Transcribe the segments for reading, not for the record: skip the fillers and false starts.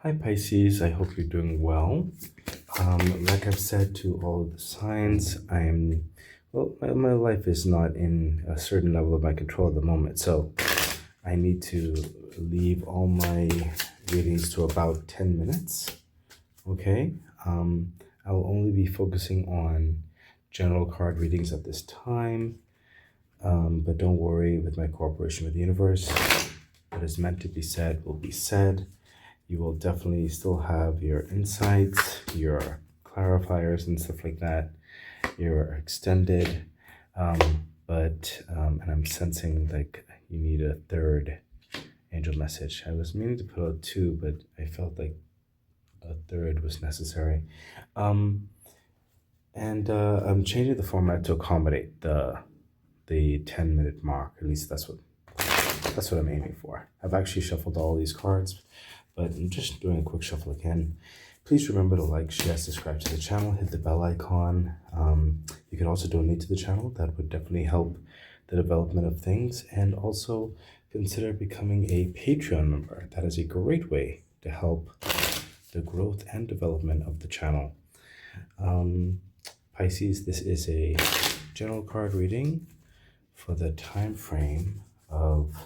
Hi Pisces, I hope you're doing well. Like I've said to all of the signs, my life is not in a certain level of my control at the moment, so I need to leave all my readings to about 10 minutes, okay? I will only be focusing on general card readings at this time, but don't worry with my cooperation with the universe. What is meant to be said will be said. You will definitely still have your insights, your clarifiers and stuff like that, your extended, and I'm sensing like you need a third angel message. I was meaning to put out two, but I felt like a third was necessary. Um, I'm changing the format to accommodate the 10-minute mark. At least that's what I'm aiming for. I've actually shuffled all these cards, but I'm just doing a quick shuffle again. Please remember to like, share, subscribe to the channel, hit the bell icon. You can also donate to the channel. That would definitely help the development of things. And also consider becoming a Patreon member. That is a great way to help the growth and development of the channel. Pisces, this is a general card reading for the time frame of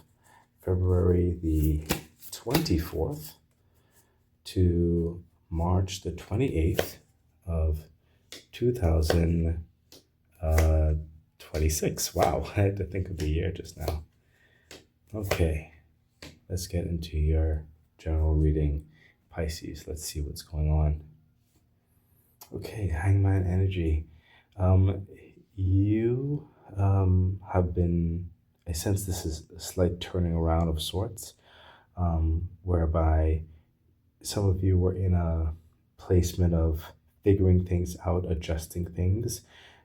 February the 24th to March the 28th of 2026. Wow, I had to think of the year just now. Okay, let's get into your general reading, Pisces. Let's see what's going on. Okay, Hangman energy. You have been, I sense this is a slight turning around of sorts, whereby some of you were in a placement of figuring things out, adjusting things,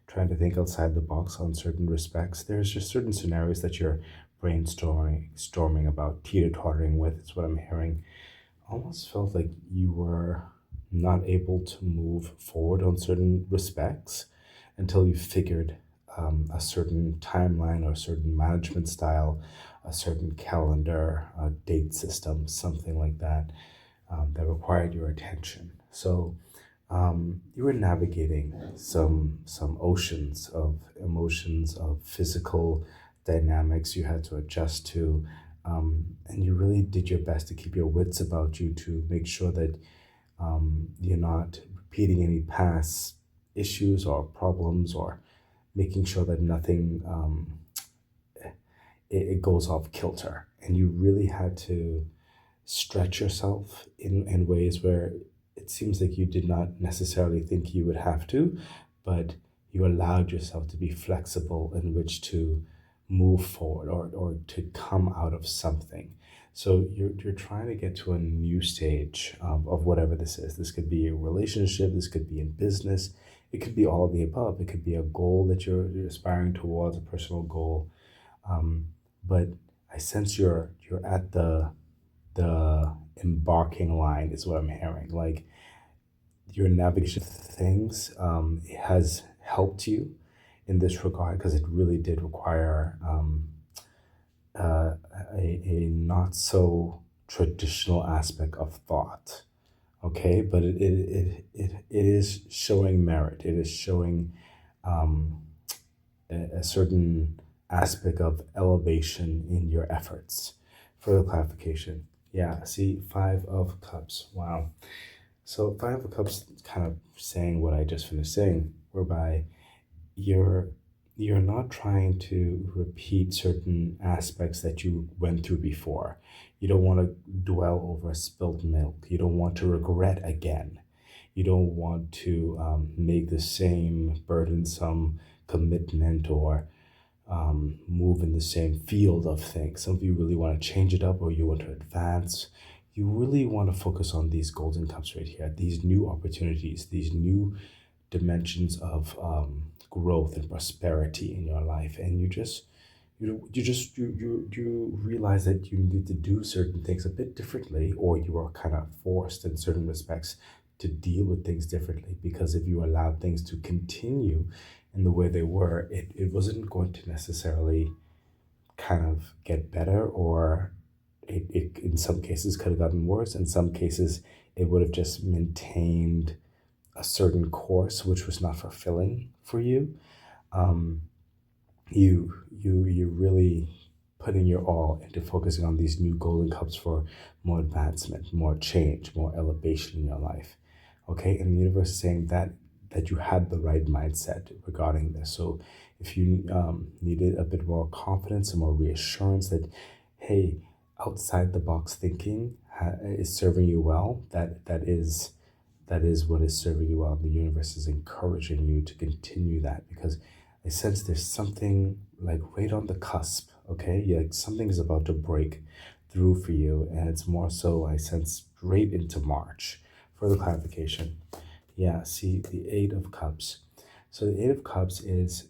trying to think outside the box on certain respects. There's just certain scenarios that you're storming about, teeter-tottering with, is what I'm hearing. Almost felt like you were not able to move forward on certain respects until you figured a certain timeline or a certain management style, a certain calendar, a date system, something like that, that required your attention. So you were navigating some oceans of emotions, of physical dynamics you had to adjust to, and you really did your best to keep your wits about you to make sure that you're not repeating any past issues or problems, or making sure that nothing it goes off kilter. And you really had to stretch yourself in ways where it seems like you did not necessarily think you would have to, but you allowed yourself to be flexible in which to move forward, or to come out of something. So you're trying to get to a new stage of whatever this is. This could be a relationship, this could be in business, it could be all of the above. It could be a goal that you're aspiring towards, a personal goal. But I sense you're at the embarking line is what I'm hearing. Like your navigation of things, it has helped you in this regard, because it really did require a not so traditional aspect of thought. Okay, but it is showing merit. It is showing a certain aspect of elevation in your efforts. Further clarification. Yeah, see, Five of Cups. Wow. So Five of Cups kind of saying what I just finished saying, whereby you're you're not trying to repeat certain aspects that you went through before. You don't want to dwell over spilt milk. You don't want to regret again. You don't want to make the same burdensome commitment, or move in the same field of things. Some of you really want to change it up, or you want to advance. You really want to focus on these golden cups right here, these new opportunities, these new dimensions of growth and prosperity in your life. And you realize that you need to do certain things a bit differently, or you are kind of forced in certain respects to deal with things differently, because if you allowed things to continue in the way they were, it wasn't going to necessarily kind of get better, or it in some cases could have gotten worse. In some cases, it would have just maintained a certain course which was not fulfilling for you. Um, you really putting your all into focusing on these new golden cups for more advancement, more change, more elevation in your life. Okay, and the universe is saying that you had the right mindset regarding this. So if you needed a bit more confidence and more reassurance that, hey, outside the box thinking is serving you well, that is what is serving you well. The universe is encouraging you to continue that because I sense there's something like right on the cusp. Okay, yeah, like something is about to break through for you, and it's more so I sense straight into March. Further clarification. Yeah, see the Eight of Cups. So the Eight of Cups is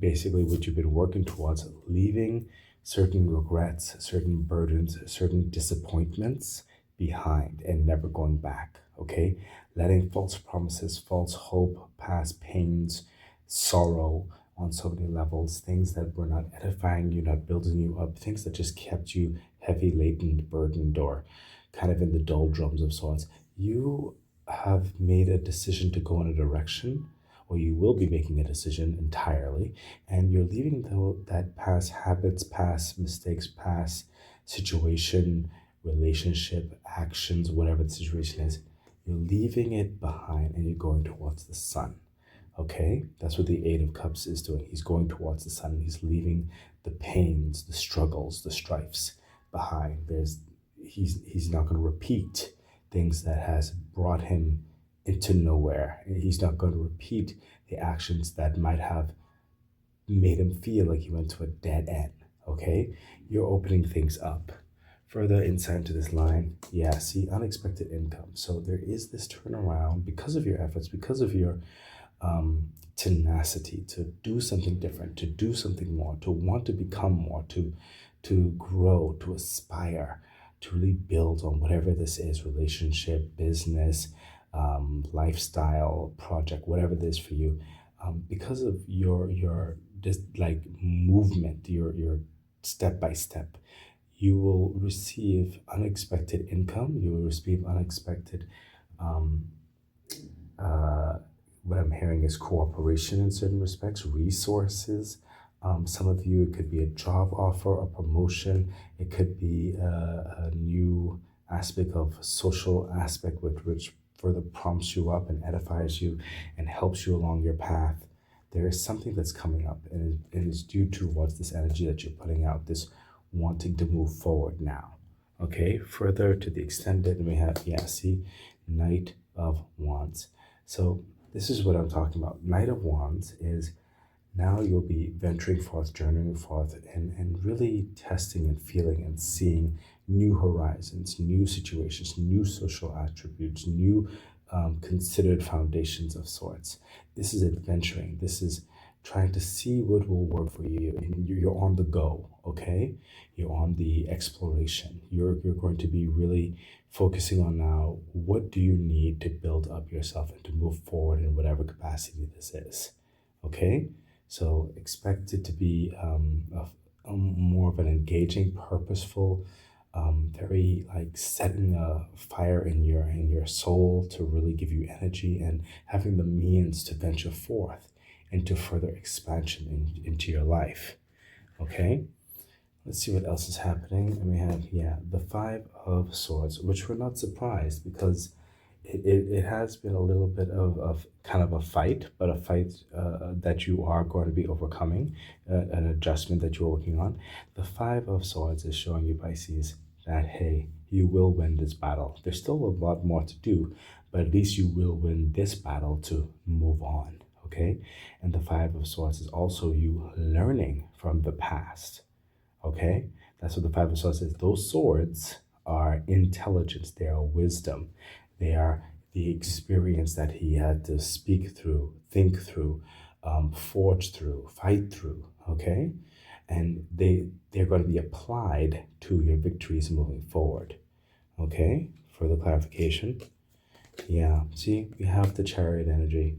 basically what you've been working towards, leaving certain regrets, certain burdens, certain disappointments behind and never going back. Okay, letting false promises, false hope, past pains, sorrow on so many levels, things that were not edifying you, not building you up, things that just kept you heavy laden, burdened, or kind of in the doldrums of sorts. You have made a decision to go in a direction, or you will be making a decision entirely, and you're leaving that past habits, past mistakes, past situation, relationship, actions, whatever the situation is, you're leaving it behind and you're going towards the sun. Okay, that's what the Eight of Cups is doing. He's going towards the sun. He's leaving the pains, the struggles, the strifes behind. He's not going to repeat things that has brought him into nowhere. He's not going to repeat the actions that might have made him feel like he went to a dead end. Okay, you're opening things up. Further insight into this line, yeah, see, unexpected income. So there is this turnaround because of your efforts, because of your tenacity to do something different, to do something more, to want to become more, to grow, to aspire, to really build on whatever this is, relationship, business, lifestyle, project, whatever it is for you, because of your just like movement, your step by step, you will receive unexpected income. You will receive unexpected um, uh, what I'm hearing is cooperation in certain respects, resources. Some of you, it could be a job offer, a promotion. It could be a new aspect of social aspect which further prompts you up and edifies you and helps you along your path. There is something that's coming up, and it is due towards this energy that you're putting out, this wanting to move forward now. Okay, further to the extended, we have, yeah, see, Knight of Wands. So this is what I'm talking about. Knight of Wands is now you'll be venturing forth, journeying forth, and really testing and feeling and seeing new horizons, new situations, new social attributes, new considered foundations of sorts. This is adventuring. This is trying to see what will work for you. And you're on the go, okay? You're on the exploration. You're going to be really focusing on now what do you need to build up yourself and to move forward in whatever capacity this is, okay? So expect it to be a more of an engaging, purposeful, very like setting a fire in your soul to really give you energy and having the means to venture forth into further expansion into your life. Okay, let's see what else is happening. And we have, yeah, the Five of Swords, which we're not surprised because it has been a little bit of kind of a fight, but a fight that you are going to be overcoming, an adjustment that you're working on. The Five of Swords is showing you, Pisces, that, hey, you will win this battle. There's still a lot more to do, but at least you will win this battle to move on, okay? And the Five of Swords is also you learning from the past, okay? That's what the Five of Swords is. Those swords are intelligence, they are wisdom, they are the experience that he had to speak through, think through, forge through, fight through, okay? And they're going to be applied to your victories moving forward, okay? Further clarification. Yeah, see, we have the Chariot energy.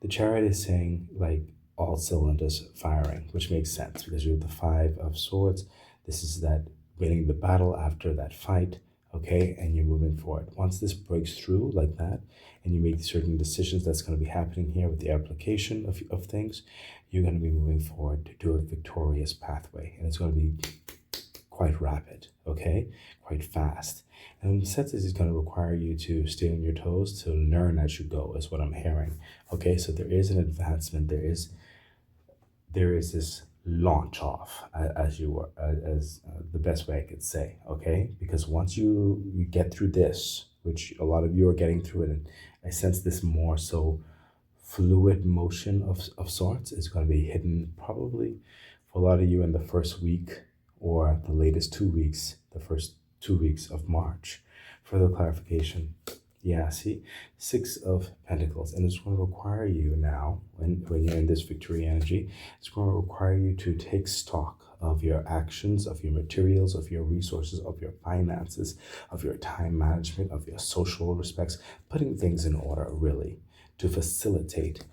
The Chariot is saying, like, all cylinders firing, which makes sense because you have the Five of Swords. This is that winning the battle after that fight, okay, and you're moving forward. Once this breaks through like that, and you make certain decisions that's going to be happening here with the application of things, you're going to be moving forward to a victorious pathway, and it's going to be quite rapid, okay, quite fast. And in the sense this is going to require you to stay on your toes to learn as you go, is what I'm hearing. Okay, so there is an advancement. There is this launch off, as you were, as the best way I could say. Okay, because once you get through this, which a lot of you are getting through it, and I sense this more so fluid motion of sorts is going to be hidden probably for a lot of you in the first week or the latest 2 weeks, the first 2 weeks of March. Further clarification. Yeah, see, Six of Pentacles, and it's going to require you now, when you're in this victory energy, it's going to require you to take stock of your actions, of your materials, of your resources, of your finances, of your time management, of your social respects, putting things in order really to facilitate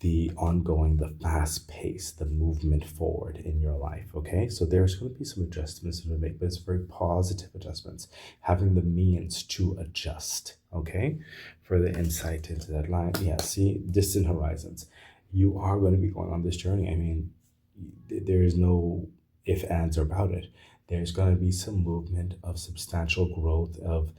the ongoing, the fast pace, the movement forward in your life. Okay, so there's going to be some adjustments to make, but it's very positive adjustments, having the means to adjust. Okay, further insight into that line. Yeah, see, distant horizons. You are going to be going on this journey. I mean, there is no if, ands, or about it. There's going to be some movement of substantial growth, of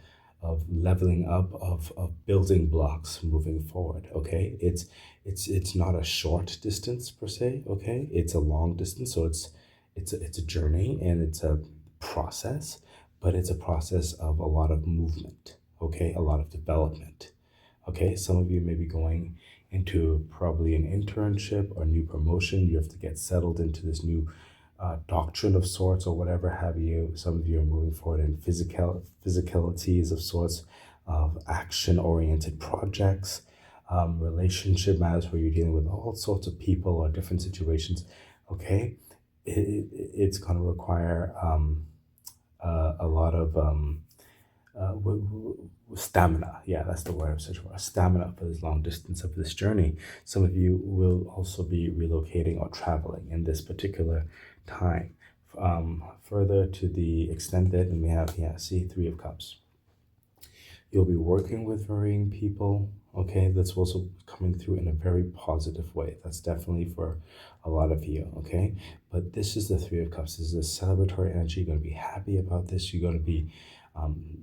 leveling up, of building blocks moving forward. Okay, it's not a short distance per se. Okay, it's a long distance, so it's a journey and it's a process, but it's a process of a lot of movement. Okay, a lot of development. Okay, some of you may be going into probably an internship or new promotion. You have to get settled into this new doctrine of sorts or whatever have you. Some of you are moving forward in physicalities of sorts, of action-oriented projects, relationship matters where you're dealing with all sorts of people or different situations. Okay, it's going to require a lot of stamina. Yeah, that's the word I'm searching for. Stamina for this long distance of this journey. Some of you will also be relocating or traveling in this particular time. Further to the extent that, and we have, yeah, see, Three of Cups. You'll be working with varying people. Okay, that's also coming through in a very positive way. That's definitely for a lot of you. Okay, but this is the Three of Cups. This is a celebratory energy. You're going to be happy about this. You're going to be,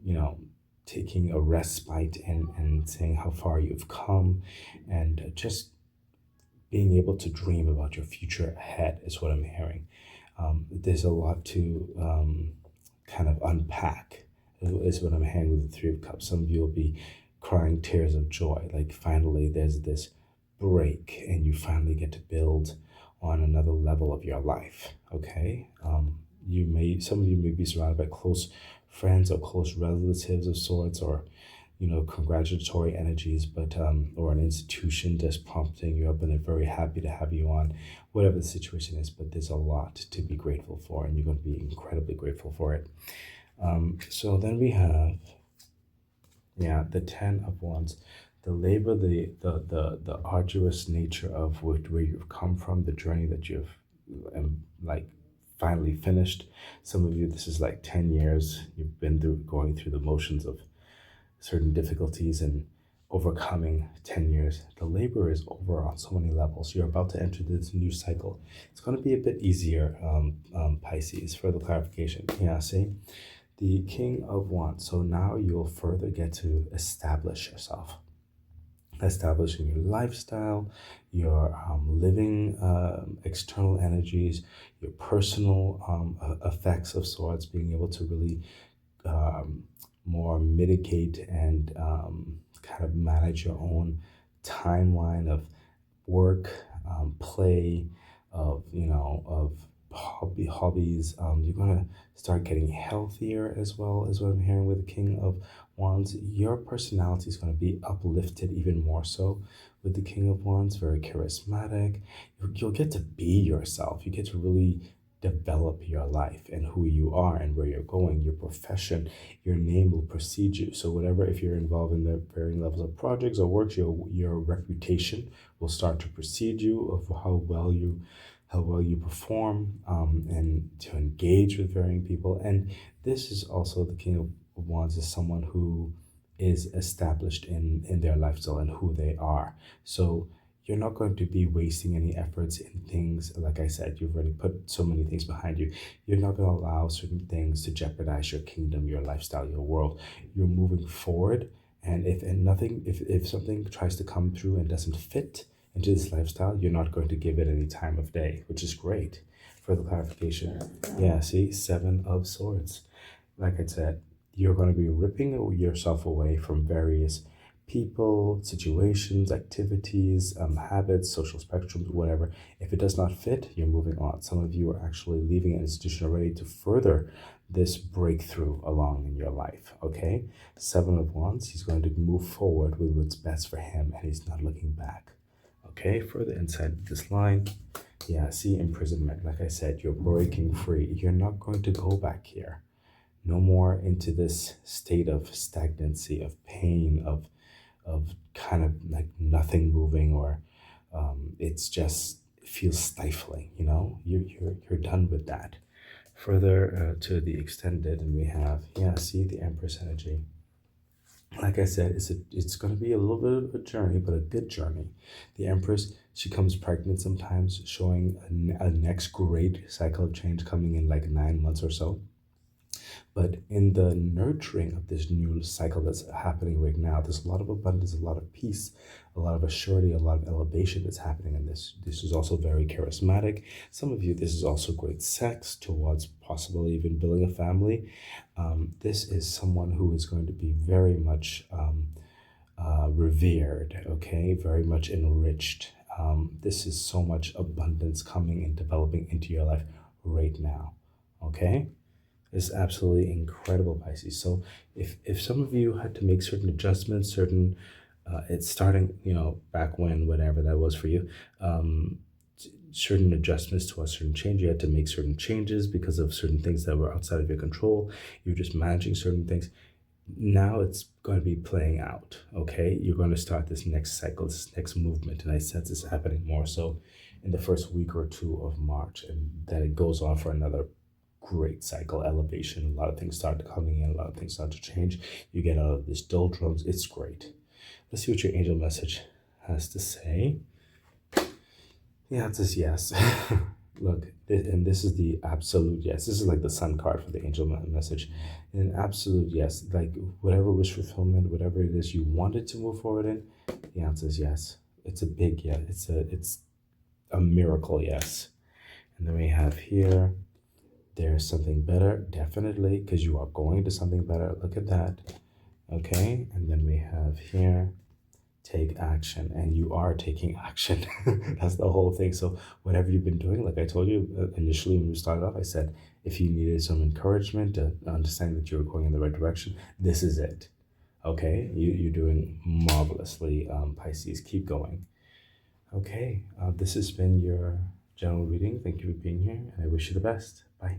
you know, taking a respite and saying how far you've come, and just being able to dream about your future ahead is what I'm hearing. There's a lot to kind of unpack, is what I'm hearing with the Three of Cups. Some of you will be crying tears of joy, like finally there's this break and you finally get to build on another level of your life. Okay, some of you may be surrounded by close friends or close relatives of sorts, or congratulatory energies, but or an institution just prompting you up and they're very happy to have you on, whatever the situation is. But there's a lot to be grateful for, and you're going to be incredibly grateful for it. So then we have, yeah, the Ten of Wands, the labor, the arduous nature of where you've come from, the journey that you've like finally finished. Some of you, this is like 10 years you've been going through the motions of certain difficulties and overcoming. 10 years. The labor is over on so many levels. You're about to enter this new cycle. It's going to be a bit easier, Pisces. Further clarification. Yeah, see? The King of Wands. So now you'll further get to establish yourself. Establishing your lifestyle, your living external energies, your personal effects of sorts, being able to really more mitigate and kind of manage your own timeline of work, play, of hobbies. You're gonna start getting healthier as well, as what I'm hearing with the King of Wands. Your personality is going to be uplifted even more so with the King of Wands. Very charismatic. You'll get to be yourself. You get to really develop your life and who you are and where you're going, your profession, your name will precede you. So whatever, if you're involved in the varying levels of projects or works, your reputation will start to precede you of how well you how well you perform, and to engage with varying people. And this is also the King of Wands is someone who is established in their lifestyle and who they are. So you're not going to be wasting any efforts in things. Like I said, you've already put so many things behind you. You're not going to allow certain things to jeopardize your kingdom, your lifestyle, your world. You're moving forward. And if something tries to come through and doesn't fit into this lifestyle, you're not going to give it any time of day, which is great. Further clarification. Yeah, see, Seven of Swords. Like I said, you're going to be ripping yourself away from various people, situations, activities, habits, social spectrums, whatever. If it does not fit, you're moving on. Some of you are actually leaving an institution already to further this breakthrough along in your life. Okay, Seven of Wands, he's going to move forward with what's best for him, and he's not looking back. Okay, further inside this line, yeah, see, imprisonment. Like I said, you're breaking free. You're not going to go back here. No more into this state of stagnancy, of pain, of kind of like nothing moving, or it's just it feels stifling. You're done with that. Further to the extended, and we have, yeah, see, the Empress energy. Like I said, it's going to be a little bit of a journey, but a good journey. The Empress, she comes pregnant sometimes, showing a next great cycle of change coming in like 9 months or so. But in the nurturing of this new cycle that's happening right now, there's a lot of abundance, a lot of peace, a lot of assurity, a lot of elevation that's happening in this. This is also very charismatic. Some of you, this is also great sex towards possibly even building a family. This is someone who is going to be very much revered, okay, very much enriched. This is so much abundance coming and developing into your life right now, okay? Is absolutely incredible, Pisces. So if some of you had to make certain adjustments, it's starting, back when, whatever that was for you, certain adjustments to a certain change, you had to make certain changes because of certain things that were outside of your control. You're just managing certain things. Now it's going to be playing out, okay? You're going to start this next cycle, this next movement, and I sense it's happening more so in the first week or two of March, and then it goes on for another great cycle, elevation. A lot of things start coming in, a lot of things start to change. You get out of this doldrums. It's great. Let's see what your angel message has to say. Yeah, it says yes. Look, and this is the absolute yes. This is like the sun card for the angel message. An absolute yes. Like whatever wish fulfillment, whatever it is you wanted to move forward in, the answer is yes. It's a big yes. It's a miracle yes. And then we have here, there's something better, definitely, because you are going to something better. Look at that. Okay, and then we have here, take action, and you are taking action. That's the whole thing. So whatever you've been doing, like I told you initially when we started off, I said if you needed some encouragement to understand that you're going in the right direction, this is it. Okay, you're doing marvelously, Pisces. Keep going. Okay, this has been your general reading. Thank you for being here, and I wish you the best. Bye.